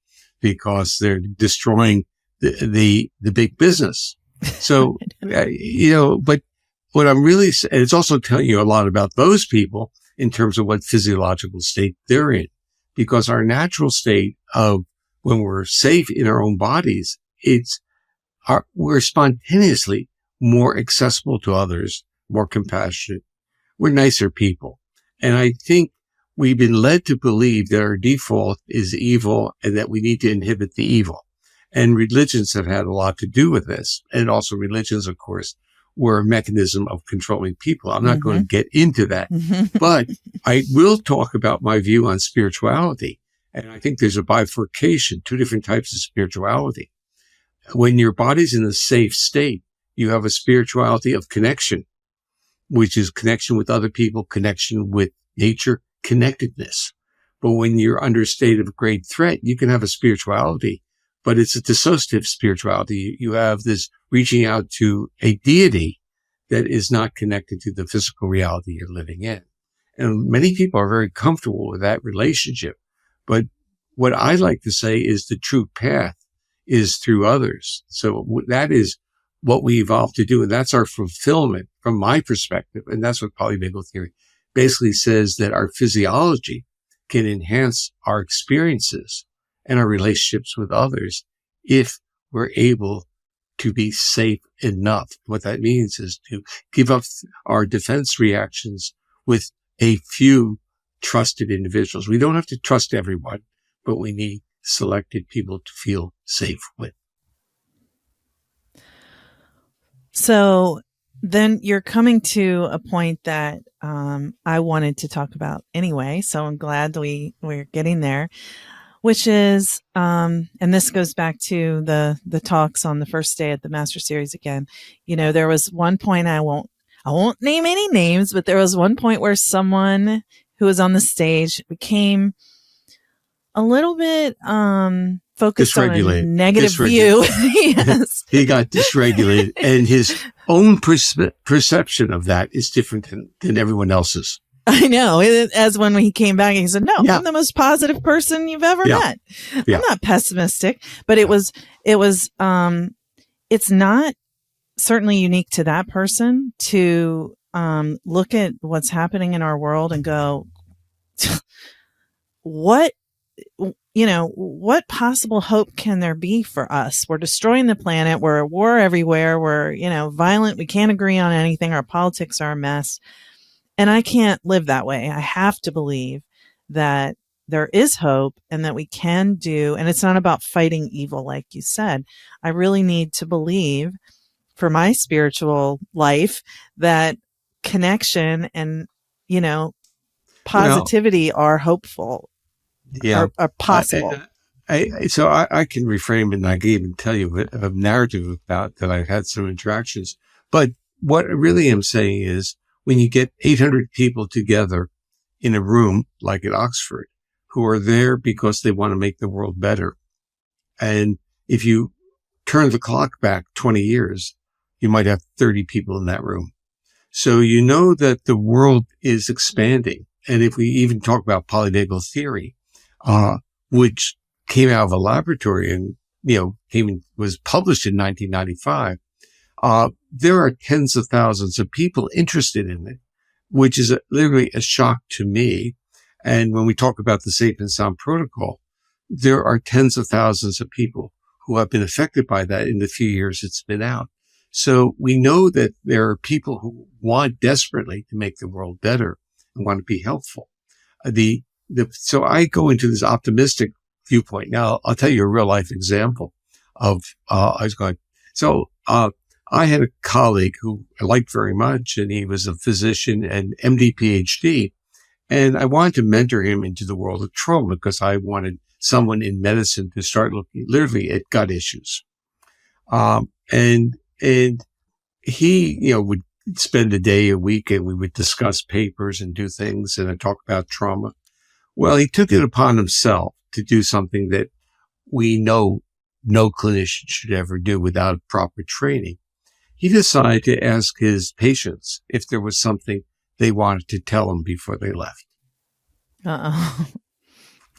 because they're destroying the big business. So, but what I'm really, and it's also telling you a lot about those people in terms of what physiological state they're in, because our natural state of when we're safe in our own bodies, we're spontaneously more accessible to others, more compassionate. We're nicer people. And I think we've been led to believe that our default is evil and that we need to inhibit the evil. And religions have had a lot to do with this. And also religions, of course, were a mechanism of controlling people. I'm not going to get into that, but I will talk about my view on spirituality. And I think there's a bifurcation, two different types of spirituality. When your body's in a safe state, you have a spirituality of connection, which is connection with other people, connection with nature, connectedness. But when you're under a state of great threat, you can have a spirituality, but it's a dissociative spirituality. You have this reaching out to a deity that is not connected to the physical reality you're living in. And many people are very comfortable with that relationship. But what I like to say is the true path is through others. So that is what we evolved to do. And that's our fulfillment from my perspective. And that's what polyvagal theory basically says, that our physiology can enhance our experiences and our relationships with others if we're able to be safe enough. What that means is to give up our defense reactions with a few trusted individuals. We don't have to trust everyone, but we need selected people to feel safe with. So then you're coming to a point that I wanted to talk about anyway. So I'm glad we're getting there, which is, and this goes back to the talks on the first day at the Master Series again. You know, there was one point, I won't name any names, but there was one point where someone who was on the stage became a little bit focused on a negative view. Yes. He got dysregulated, and his own perception of that is different than everyone else's. I know. As when he came back, he said, no, I'm the most positive person you've ever met. Yeah. I'm not pessimistic, but it's not certainly unique to that person to look at what's happening in our world and go, what possible hope can there be for us? We're destroying the planet. We're at war everywhere. We're, violent. We can't agree on anything. Our politics are a mess. And I can't live that way. I have to believe that there is hope and that we can do, and it's not about fighting evil, like you said. I really need to believe for my spiritual life that connection and, positivity are hopeful. Yeah, are possible. So I can reframe it, and I can even tell you a narrative about that. I've had some interactions, but what I really am saying is, when you get 800 people together in a room like at Oxford, who are there because they want to make the world better, And if you turn the clock back 20 years, you might have 30 people in that room. So you know that the world is expanding. And if we even talk about polyvagal theory, which came out of a laboratory and, was published in 1995, there are tens of thousands of people interested in it, which is literally a shock to me. And when we talk about the Safe and Sound protocol, there are tens of thousands of people who have been affected by that in the few years it's been out. So we know that there are people who want desperately to make the world better and want to be helpful. So I go into this optimistic viewpoint. Now, I'll tell you a real life example of, I had a colleague who I liked very much, and he was a physician and MD, PhD. And I wanted to mentor him into the world of trauma because I wanted someone in medicine to start looking literally at gut issues. And he, would spend a day a week and we would discuss papers and do things and talk about trauma. Well, he took it upon himself to do something that we know no clinician should ever do without proper training. He decided to ask his patients if there was something they wanted to tell him before they left. Uh-oh.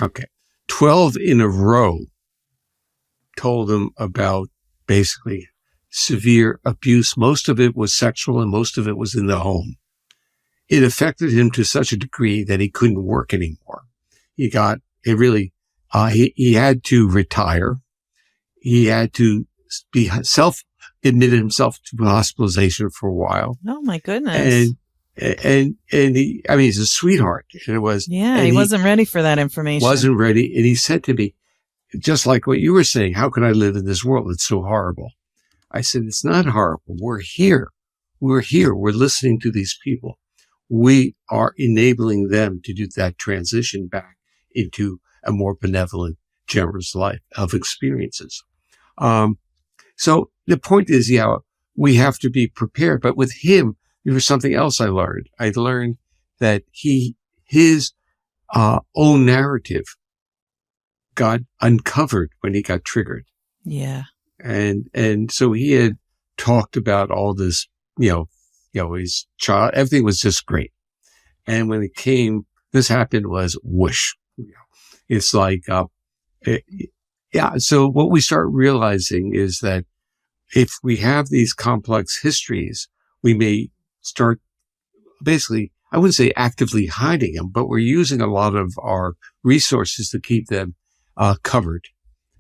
Okay. 12 in a row told him about basically severe abuse. Most of it was sexual and most of it was in the home. It affected him to such a degree that he couldn't work anymore. He had to retire. He had to be admitted himself to hospitalization for a while. Oh my goodness. And he's a sweetheart. And it was, he wasn't ready for that information. Wasn't ready. And he said to me, just like what you were saying, how can I live in this world? It's so horrible. I said, it's not horrible. We're here. We're here. We're listening to these people. We are enabling them to do that transition back into a more benevolent, generous life of experiences. So the point is, we have to be prepared. But with him, there was something else I learned. I learned that his own narrative got uncovered when he got triggered. Yeah. And so he had talked about all this, his child, everything was just great. And when this happened was whoosh. It's like, so what we start realizing is that if we have these complex histories, we may start basically, I wouldn't say actively hiding them, but we're using a lot of our resources to keep them covered.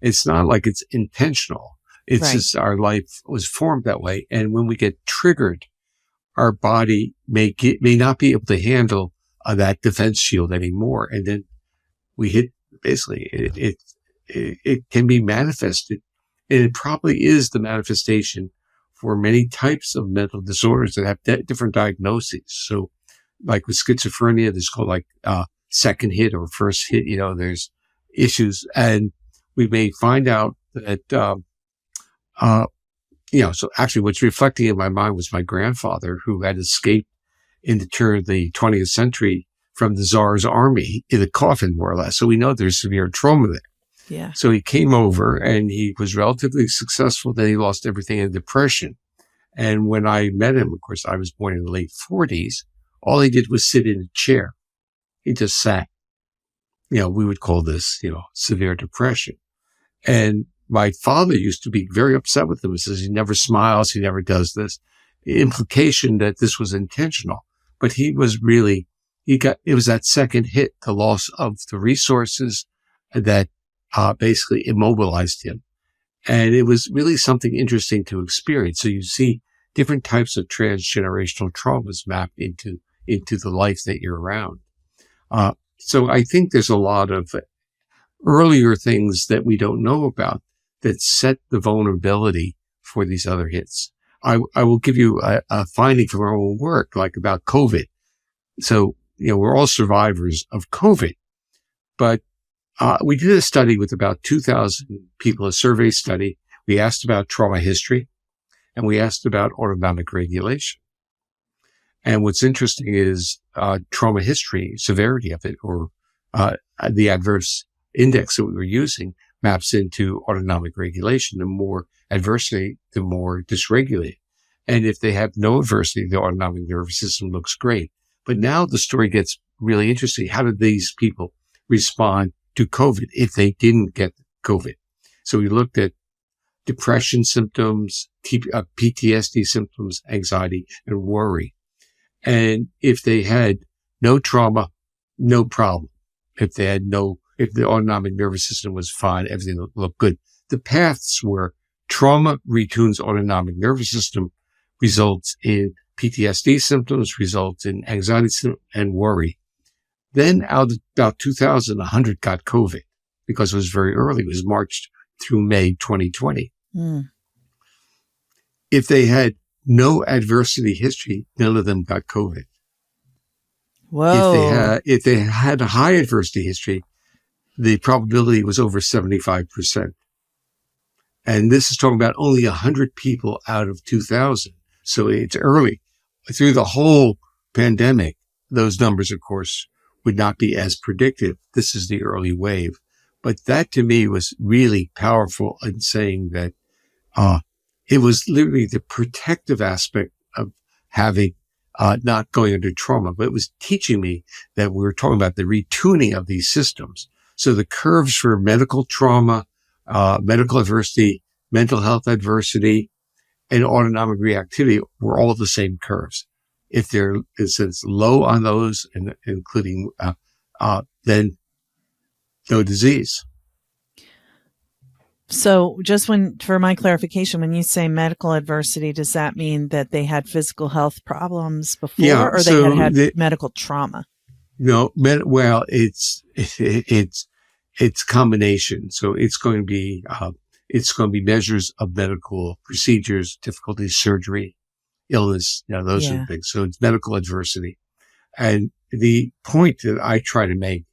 It's not like it's intentional. It's just our life was formed that way. And when we get triggered, our body may not be able to handle that defense shield anymore. And then we hit, basically, it can be manifested. And it probably is the manifestation for many types of mental disorders that have different diagnoses. So like with schizophrenia, there's called second hit or first hit, there's issues. And we may find out that, so actually what's reflecting in my mind was my grandfather who had escaped in the turn of the 20th century from the Tsar's army in a coffin, more or less. So we know there's severe trauma there. Yeah. So he came over and he was relatively successful. Then he lost everything in depression. And when I met him, of course, I was born in the late 40s. All he did was sit in a chair. He just sat. We would call this, severe depression. And my father used to be very upset with him. He says he never smiles. He never does this. The implication that this was intentional, but he was really, it was that second hit, the loss of the resources that basically immobilized him. And it was really something interesting to experience. So you see different types of transgenerational traumas mapped into the life that you're around. So I think there's a lot of earlier things that we don't know about that set the vulnerability for these other hits. I will give you a finding from our own work, like about COVID. So, we're all survivors of COVID, but we did a study with about 2,000 people, a survey study. We asked about trauma history and we asked about autonomic regulation. And what's interesting is trauma history, severity of it, or the adverse index that we were using maps into autonomic regulation. The more adversity, the more dysregulated. And if they have no adversity, the autonomic nervous system looks great. But now the story gets really interesting. How did these people respond to COVID if they didn't get COVID? So we looked at depression symptoms, PTSD symptoms, anxiety, and worry. And if they had no trauma, no problem. If the autonomic nervous system was fine, everything looked good. The paths were trauma retunes autonomic nervous system, results in PTSD symptoms, results in anxiety and worry. Then out of about 2,000, 100 got COVID because it was very early. It was March through May 2020. Mm. If they had no adversity history, none of them got COVID. Whoa. If they had a high adversity history, the probability was over 75%. And this is talking about only 100 people out of 2,000. So it's early. Through the whole pandemic, those numbers, of course, would not be as predictive. This is the early wave. But that to me was really powerful in saying that it was literally the protective aspect of having not going under trauma, but it was teaching me that we were talking about the retuning of these systems. So the curves for medical trauma, medical adversity, mental health adversity, and autonomic reactivity were all the same curves. If there is low on those, and including then no disease. So just for my clarification, when you say medical adversity, does that mean that they had physical health problems before, or they had medical trauma? No, well, it's combination. So it's going to be measures of medical procedures, difficulties, surgery, illness. Those are the things. So it's medical adversity. And the point that I try to make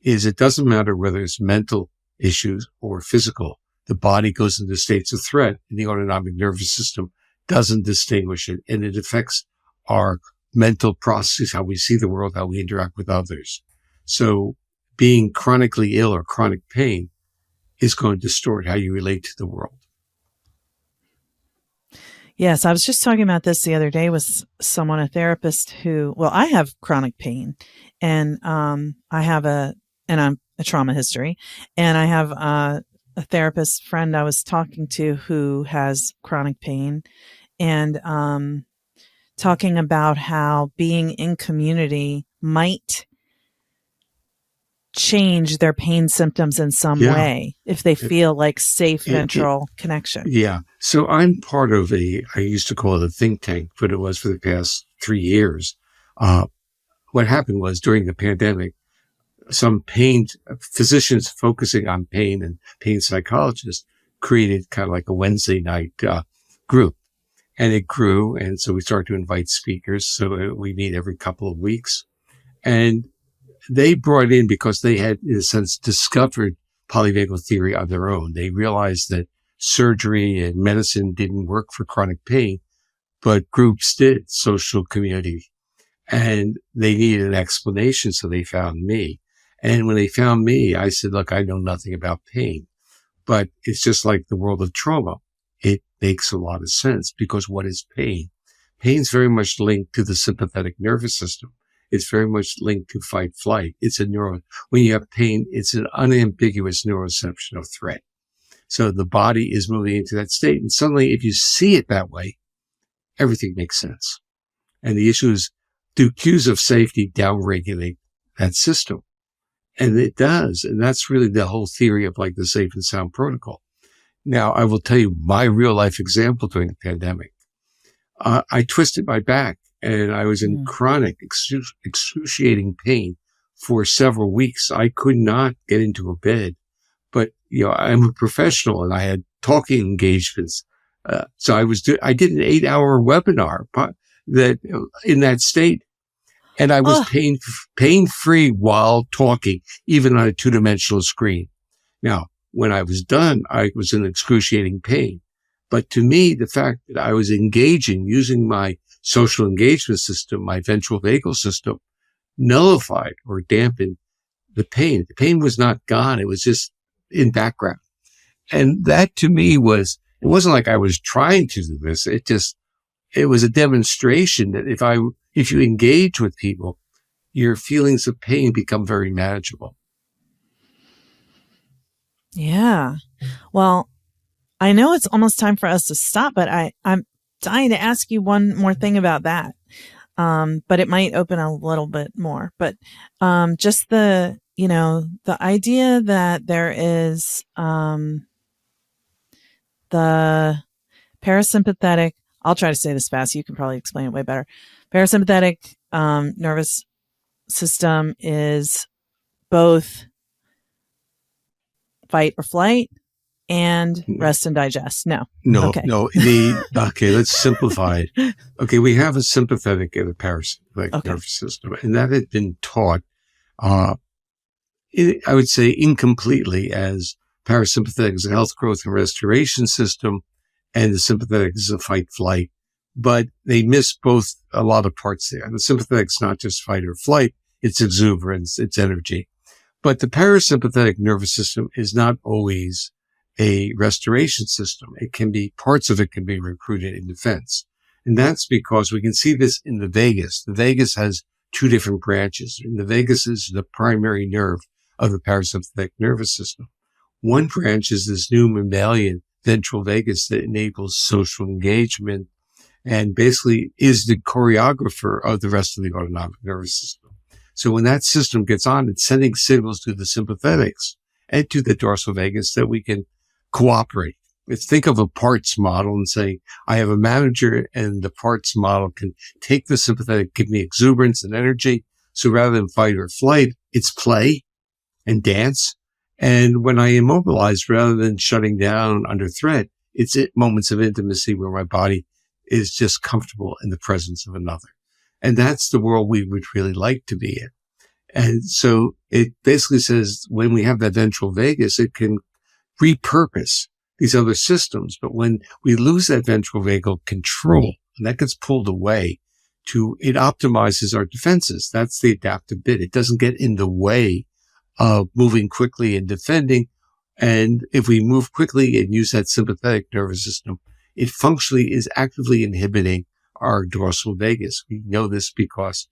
is it doesn't matter whether it's mental issues or physical. The body goes into states of threat, and the autonomic nervous system doesn't distinguish it, and it affects our mental processes, how we see the world, how we interact with others. So being chronically ill or chronic pain is going to distort how you relate to the world. Yes, I was just talking about this the other day with someone, a therapist I have chronic pain, and I'm a trauma history, and I have a therapist friend I was talking to who has chronic pain, and talking about how being in community might change their pain symptoms in some way if they feel like safe ventral connection. Yeah. So I'm part of I used to call it a think tank, but it was for the past 3 years. What happened was during the pandemic, some physicians focusing on pain and pain psychologists created kind of like a Wednesday night group, and it grew. And so we started to invite speakers. So we meet every couple of weeks, and they brought in, because they had, in a sense, discovered polyvagal theory on their own. They realized that surgery and medicine didn't work for chronic pain, but groups did, social community. And they needed an explanation, so they found me. And when they found me, I said, look, I know nothing about pain, but it's just like the world of trauma. It makes a lot of sense, because what is pain? Pain's very much linked to the sympathetic nervous system. It's very much linked to fight flight. When you have pain, it's an unambiguous neuroception of threat. So the body is moving into that state. And suddenly, if you see it that way, everything makes sense. And the issue is, do cues of safety downregulate that system? And it does. And that's really the whole theory of like the safe and sound protocol. Now, I will tell you my real life example during the pandemic. I twisted my back, and I was in chronic, excruciating pain for several weeks. I could not get into a bed, but I'm a professional, and I had talking engagements. So I did an 8-hour webinar in that state, and I was pain-free while talking, even on a 2-dimensional screen. Now, when I was done, I was in excruciating pain. But to me, the fact that I was engaging using my social engagement system, my ventral vagal system, nullified or dampened the pain. The pain was not gone. It was just in background. And that to me it wasn't like I was trying to do this. It was a demonstration that if you engage with people, your feelings of pain become very manageable. Yeah. Well, I know it's almost time for us to stop, but I'm dying to ask you one more thing about that. But it might open a little bit more. But just the idea that there is the parasympathetic, I'll try to say this fast. You can probably explain it way better. Parasympathetic nervous system is both fight or flight and rest and digest. No. Okay. Let's simplify it. Okay. We have a sympathetic and a parasympathetic nervous system, and that had been taught, I would say incompletely, as parasympathetic is a health, growth, and restoration system, and the sympathetic is a fight flight. But they miss both a lot of parts there. The sympathetic's not just fight or flight, it's exuberance, it's energy. But the parasympathetic nervous system is not always a restoration system. Parts of it can be recruited in defense. And that's because we can see this in the vagus. The vagus has two different branches. And the vagus is the primary nerve of the parasympathetic nervous system. One branch is this new mammalian ventral vagus that enables social engagement and basically is the choreographer of the rest of the autonomic nervous system. So when that system gets on, it's sending signals to the sympathetics and to the dorsal vagus that we can cooperate. Let's think of a parts model and say, I have a manager and the parts model can take the sympathetic, give me exuberance and energy. So rather than fight or flight, it's play and dance. And when I immobilize, rather than shutting down under threat, it's at moments of intimacy where my body is just comfortable in the presence of another. And that's the world we would really like to be in. And so it basically says when we have that ventral vagus, it can repurpose these other systems. But when we lose that ventral vagal control, and that gets pulled away, it optimizes our defenses. That's the adaptive bit. It doesn't get in the way of moving quickly and defending. And if we move quickly and use that sympathetic nervous system, it functionally is actively inhibiting our dorsal vagus. We know this because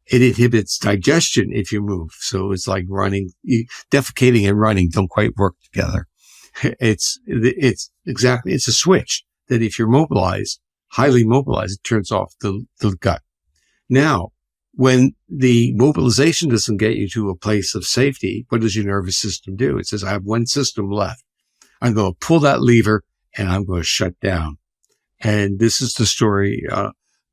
it inhibits digestion if you move. So it's like running, defecating and running don't quite work together. It's a switch that if you're mobilized, highly mobilized, it turns off the gut. Now, when the mobilization doesn't get you to a place of safety, what does your nervous system do? It says, I have one system left. I'm going to pull that lever and I'm going to shut down. And this is the story.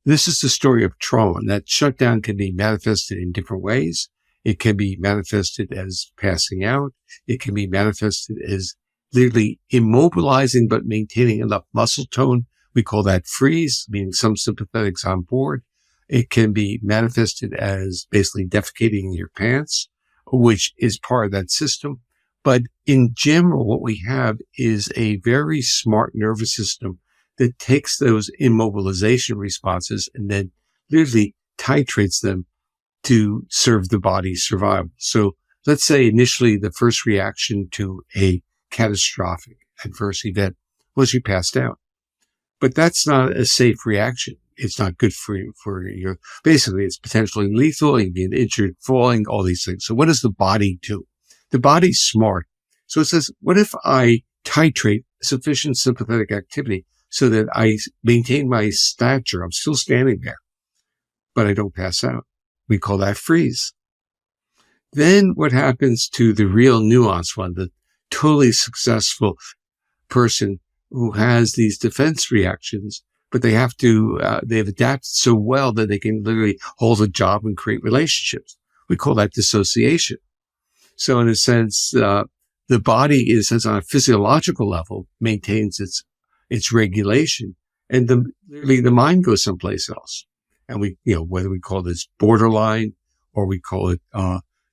This is the story of trauma. And that shutdown can be manifested in different ways. It can be manifested as passing out. It can be manifested as literally immobilizing, but maintaining enough muscle tone. We call that freeze, meaning some sympathetics on board. It can be manifested as basically defecating in your pants, which is part of that system. But in general, what we have is a very smart nervous system that takes those immobilization responses and then literally titrates them to serve the body's survival. So let's say initially the first reaction to a catastrophic adverse event was you passed out. But that's not a safe reaction. It's not good for you. Basically, it's potentially lethal. You get injured falling, all these things. So what does the body do? The body's smart. So it says, what if I titrate sufficient sympathetic activity so that I maintain my stature? I'm still standing there, but I don't pass out. We call that freeze. Then what happens to the real nuanced one, the totally successful person who has these defense reactions, but they have they've adapted so well that they can literally hold a job and create relationships. We call that dissociation. So in a sense, the body is, as on a physiological level, maintains its regulation, and literally the mind goes someplace else. And whether we call this borderline or we call it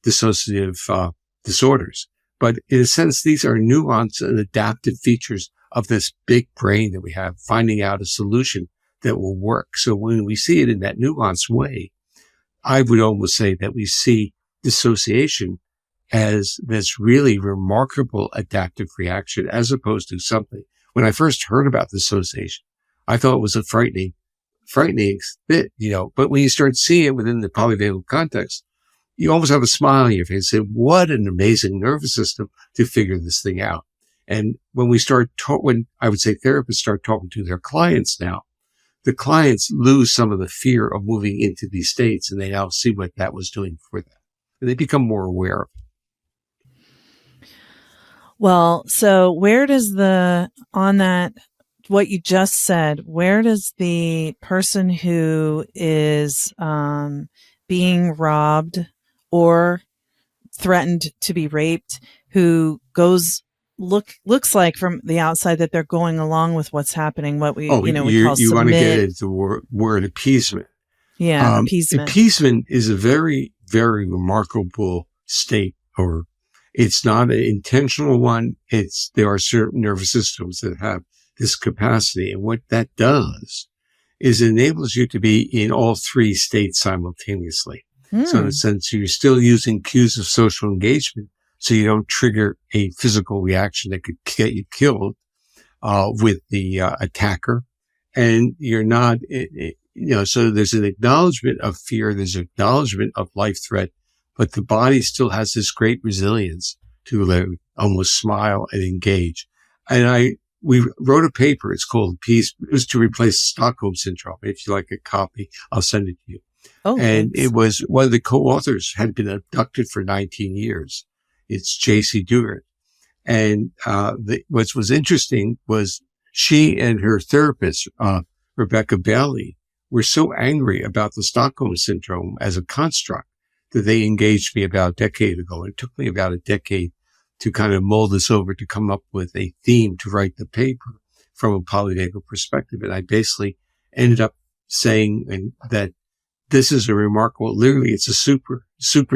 dissociative disorders. But in a sense, these are nuanced and adaptive features of this big brain that we have, finding out a solution that will work. So when we see it in that nuanced way, I would almost say that we see dissociation as this really remarkable adaptive reaction as opposed to something. When I first heard about the association, I thought it was a frightening bit, but when you start seeing it within the polyvagal context, you almost have a smile on your face and say, what an amazing nervous system to figure this thing out. And when when I would say therapists start talking to their clients now, the clients lose some of the fear of moving into these states, and they now see what that was doing for them. And they become more aware of it. Well, so where does what you just said, where does the person who is being robbed or threatened to be raped, who looks like from the outside that they're going along with what's happening, what we call submit. You want to get into the word appeasement. Yeah, appeasement. Appeasement is a very, very remarkable state, or it's not an intentional one. There are certain nervous systems that have this capacity. And what that does is it enables you to be in all three states simultaneously. So in a sense, you're still using cues of social engagement, so you don't trigger a physical reaction that could get you killed with the attacker. And you're not, so there's an acknowledgement of fear, there's an acknowledgement of life threat, but the body still has this great resilience to almost smile and engage. And we wrote a paper, it's called Peace. It was to replace Stockholm Syndrome. If you like a copy, I'll send it to you. Oh, and thanks. It was one of the co-authors had been abducted for 19 years. It's J.C. Dugard. And what was interesting was she and her therapist, Rebecca Bailey, were so angry about the Stockholm Syndrome as a construct that they engaged me about a decade ago. It took me about a decade to kind of mold this over to come up with a theme to write the paper from a polyvagal perspective. And I basically ended up saying that this is a remarkable, literally, it's a super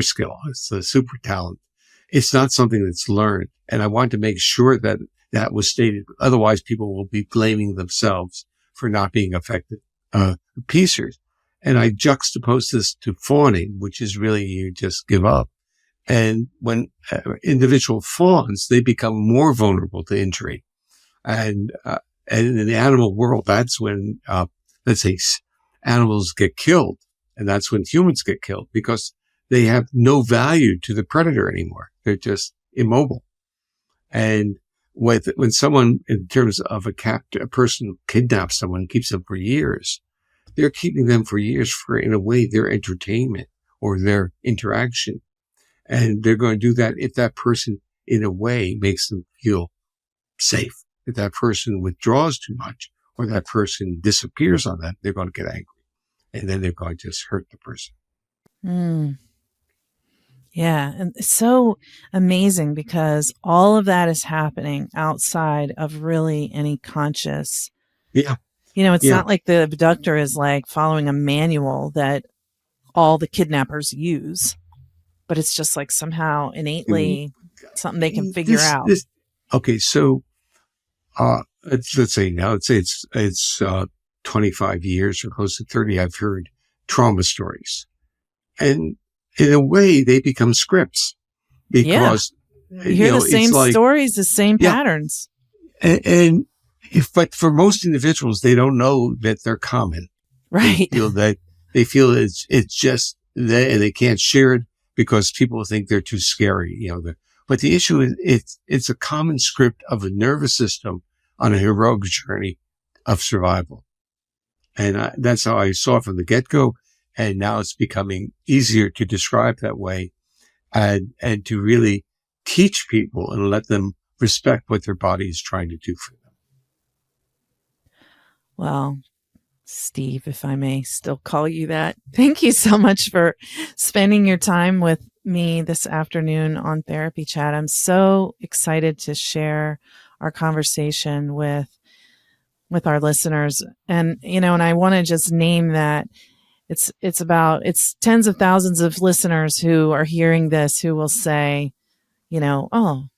skill. It's a super talent. It's not something that's learned. And I wanted to make sure that that was stated. Otherwise, people will be blaming themselves for not being effective appeasers. And I juxtaposed this to fawning, which is really you just give up. And when individual fawns, they become more vulnerable to injury. And in the animal world, that's when, let's say, animals get killed. And that's when humans get killed because they have no value to the predator anymore. They're just immobile. And when someone, in terms of a person who kidnaps someone, keeps them for years, they're keeping them for years for, in a way, their entertainment or their interaction. And they're going to do that if that person, in a way, makes them feel safe. If that person withdraws too much or that person disappears on them, they're going to get angry. And then they're going to just hurt the person. Yeah. And it's so amazing because all of that is happening outside of really any conscious. Yeah. It's not like the abductor is like following a manual that all the kidnappers use, but it's just like somehow innately something they can figure out. Okay. So, let's say it's 25 years or close to 30, I've heard trauma stories. And in a way, they become scripts because you hear the same stories, the same patterns. But for most individuals, they don't know that they're common. Right. They feel it's just there and they can't share it because people think they're too scary. But the issue is it's a common script of a nervous system on a heroic journey of survival. And that's how I saw it from the get-go. And now it's becoming easier to describe that way and to really teach people and let them respect what their body is trying to do for them. Well, Steve, if I may still call you that, thank you so much for spending your time with me this afternoon on Therapy Chat. I'm so excited to share our conversation with our listeners. And, and I want to just name that it's tens of thousands of listeners who are hearing this, who will say, the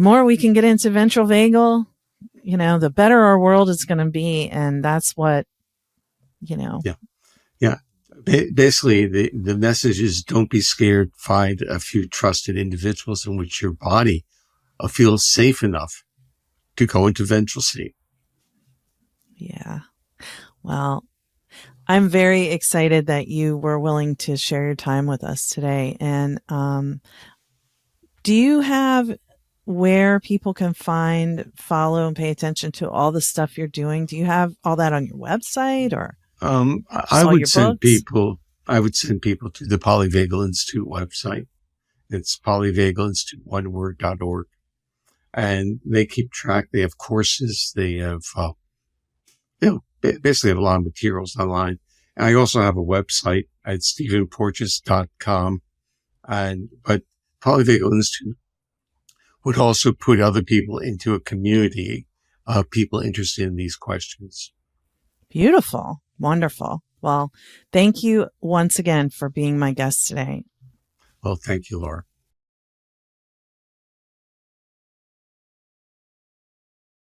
more we can get into ventral vagal, the better our world is going to be. And that's what, Yeah. Basically, the message is don't be scared. Find a few trusted individuals in which your body feels safe enough to go into ventral sleep. Yeah. Well, I'm very excited that you were willing to share your time with us today. And do you have where people can find, follow, and pay attention to all the stuff you're doing? Do you have all that on your website or just I all would your send books? people. I would send people to the Polyvagal Institute website. It's polyvagalinstitute, one word.org. And they keep track. They have courses. They have, basically have a lot of materials online. And I also have a website at stephenporges.com. But Polyvagal Institute would also put other people into a community of people interested in these questions. Beautiful. Wonderful. Well, thank you once again for being my guest today. Well, thank you, Laura.